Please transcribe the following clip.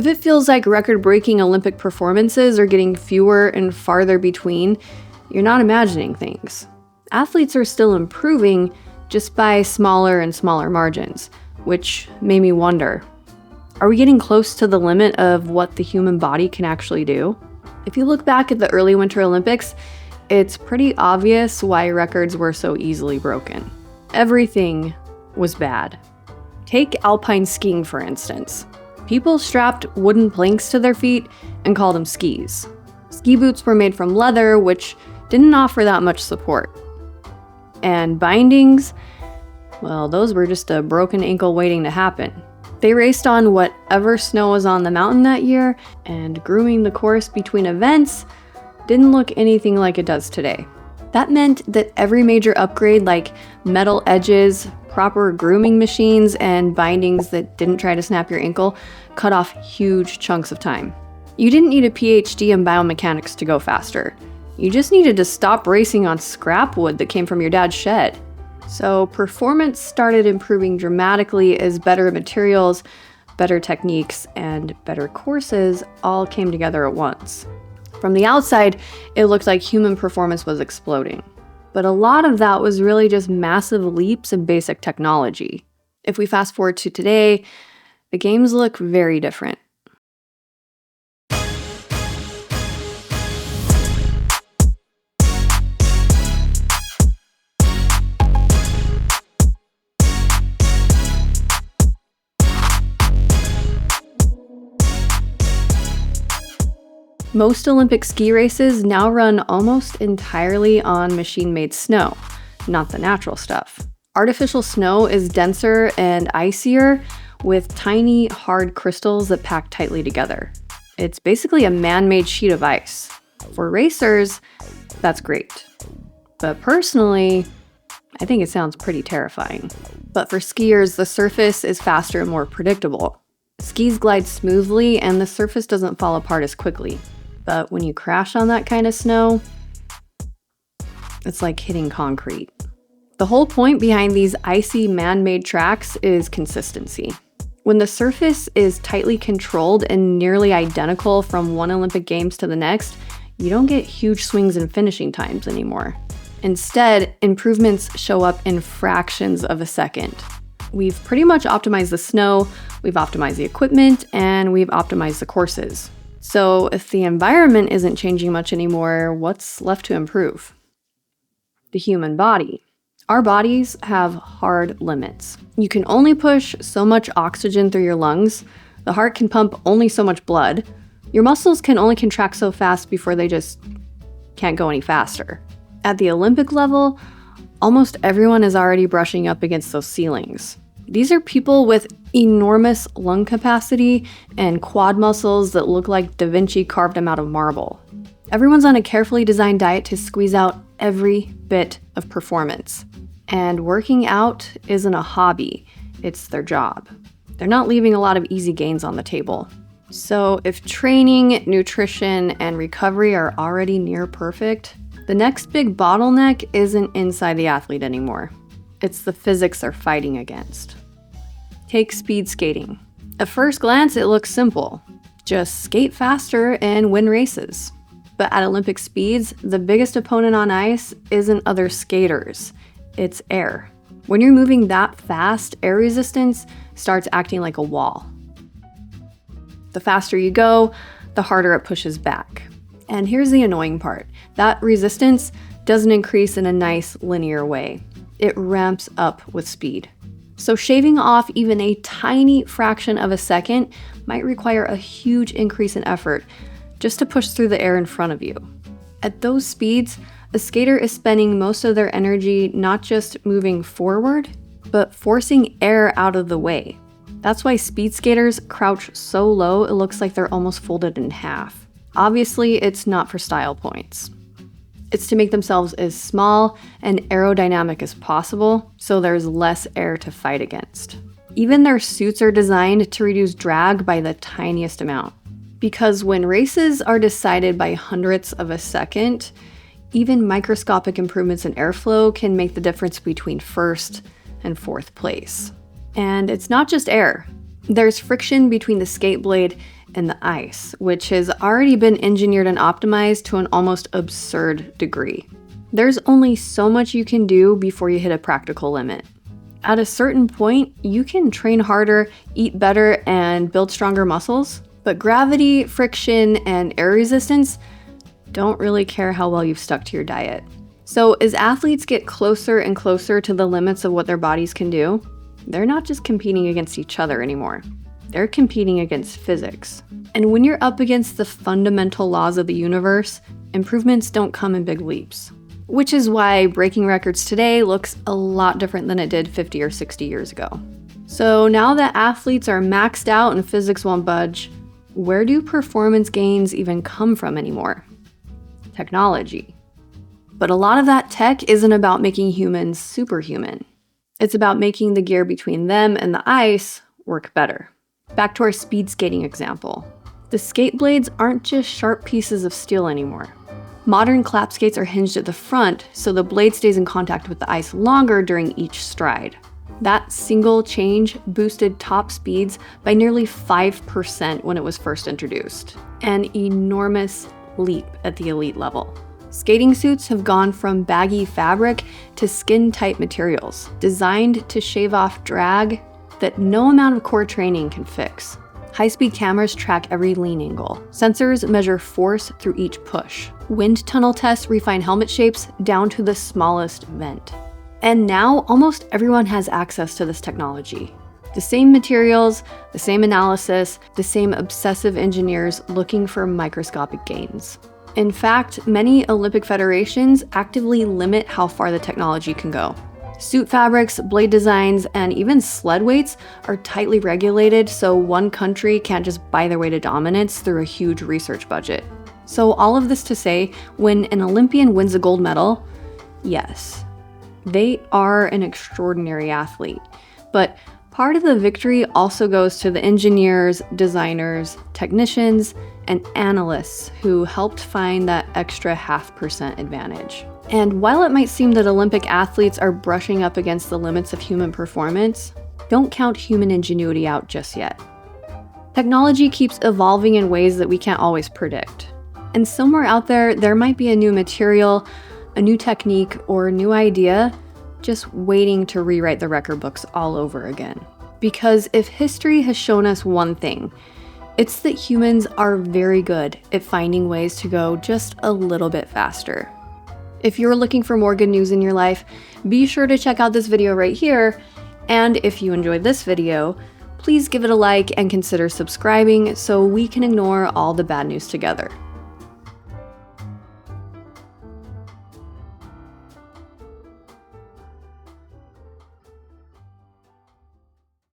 If it feels like record-breaking Olympic performances are getting fewer and farther between, you're not imagining things. Athletes are still improving, just by smaller and smaller margins, which made me wonder, are we getting close to the limit of what the human body can actually do? If you look back at the early Winter Olympics, it's pretty obvious why records were so easily broken. Everything was bad. Take alpine skiing, for instance. People strapped wooden planks to their feet and called them skis. Ski boots were made from leather, which didn't offer that much support. And bindings, well, those were just a broken ankle waiting to happen. They raced on whatever snow was on the mountain that year, and grooming the course between events didn't look anything like it does today. That meant that every major upgrade, like metal edges, proper grooming machines, and bindings that didn't try to snap your ankle, cut off huge chunks of time. You didn't need a PhD in biomechanics to go faster. You just needed to stop racing on scrap wood that came from your dad's shed. So performance started improving dramatically as better materials, better techniques, and better courses all came together at once. From the outside, it looked like human performance was exploding. But a lot of that was really just massive leaps in basic technology. If we fast forward to today, the games look very different. Most Olympic ski races now run almost entirely on machine-made snow, not the natural stuff. Artificial snow is denser and icier, with tiny, hard crystals that pack tightly together. It's basically a man-made sheet of ice. For racers, that's great. But personally, I think it sounds pretty terrifying. But for skiers, the surface is faster and more predictable. Skis glide smoothly and the surface doesn't fall apart as quickly. But when you crash on that kind of snow, it's like hitting concrete. The whole point behind these icy man-made tracks is consistency. When the surface is tightly controlled and nearly identical from one Olympic Games to the next, you don't get huge swings in finishing times anymore. Instead, improvements show up in fractions of a second. We've pretty much optimized the snow, we've optimized the equipment, and we've optimized the courses. So if the environment isn't changing much anymore, what's left to improve? The human body. Our bodies have hard limits. You can only push so much oxygen through your lungs. The heart can pump only so much blood. Your muscles can only contract so fast before they just can't go any faster. At the Olympic level, almost everyone is already brushing up against those ceilings. These are people with enormous lung capacity and quad muscles that look like Da Vinci carved them out of marble. Everyone's on a carefully designed diet to squeeze out every bit of performance. And working out isn't a hobby, it's their job. They're not leaving a lot of easy gains on the table. So if training, nutrition, and recovery are already near perfect, the next big bottleneck isn't inside the athlete anymore. It's the physics they're fighting against. Take speed skating. At first glance, it looks simple. Just skate faster and win races. But at Olympic speeds, the biggest opponent on ice isn't other skaters. It's air. When you're moving that fast, air resistance starts acting like a wall. The faster you go, the harder it pushes back. And here's the annoying part. That resistance doesn't increase in a nice linear way. It ramps up with speed. So shaving off even a tiny fraction of a second might require a huge increase in effort just to push through the air in front of you. At those speeds, a skater is spending most of their energy not just moving forward, but forcing air out of the way. That's why speed skaters crouch so low it looks like they're almost folded in half. Obviously, it's not for style points. It's to make themselves as small and aerodynamic as possible, so there's less air to fight against. Even their suits are designed to reduce drag by the tiniest amount. Because when races are decided by hundredths of a second, even microscopic improvements in airflow can make the difference between first and fourth place. And it's not just air. There's friction between the skate blade in the ice, which has already been engineered and optimized to an almost absurd degree. There's only so much you can do before you hit a practical limit. At a certain point, you can train harder, eat better, and build stronger muscles, but gravity, friction, and air resistance don't really care how well you've stuck to your diet. So as athletes get closer and closer to the limits of what their bodies can do, they're not just competing against each other anymore. They're competing against physics. And when you're up against the fundamental laws of the universe, improvements don't come in big leaps. Which is why breaking records today looks a lot different than it did 50 or 60 years ago. So now that athletes are maxed out and physics won't budge, where do performance gains even come from anymore? Technology. But a lot of that tech isn't about making humans superhuman. It's about making the gear between them and the ice work better. Back to our speed skating example. The skate blades aren't just sharp pieces of steel anymore. Modern clap skates are hinged at the front, so the blade stays in contact with the ice longer during each stride. That single change boosted top speeds by nearly 5% when it was first introduced. An enormous leap at the elite level. Skating suits have gone from baggy fabric to skin-tight materials, designed to shave off drag that no amount of core training can fix. High-speed cameras track every lean angle. Sensors measure force through each push. Wind tunnel tests refine helmet shapes down to the smallest vent. And now, almost everyone has access to this technology. The same materials, the same analysis, the same obsessive engineers looking for microscopic gains. In fact, many Olympic federations actively limit how far the technology can go. Suit fabrics, blade designs, and even sled weights are tightly regulated, so one country can't just buy their way to dominance through a huge research budget. So all of this to say, when an Olympian wins a gold medal, yes, they are an extraordinary athlete. But part of the victory also goes to the engineers, designers, technicians, and analysts who helped find that extra 0.5% advantage. And while it might seem that Olympic athletes are brushing up against the limits of human performance, don't count human ingenuity out just yet. Technology keeps evolving in ways that we can't always predict. And somewhere out there, there might be a new material, a new technique, or a new idea just waiting to rewrite the record books all over again. Because if history has shown us one thing, it's that humans are very good at finding ways to go just a little bit faster. If you're looking for more good news in your life, be sure to check out this video right here. And if you enjoyed this video, please give it a like and consider subscribing so we can ignore all the bad news together.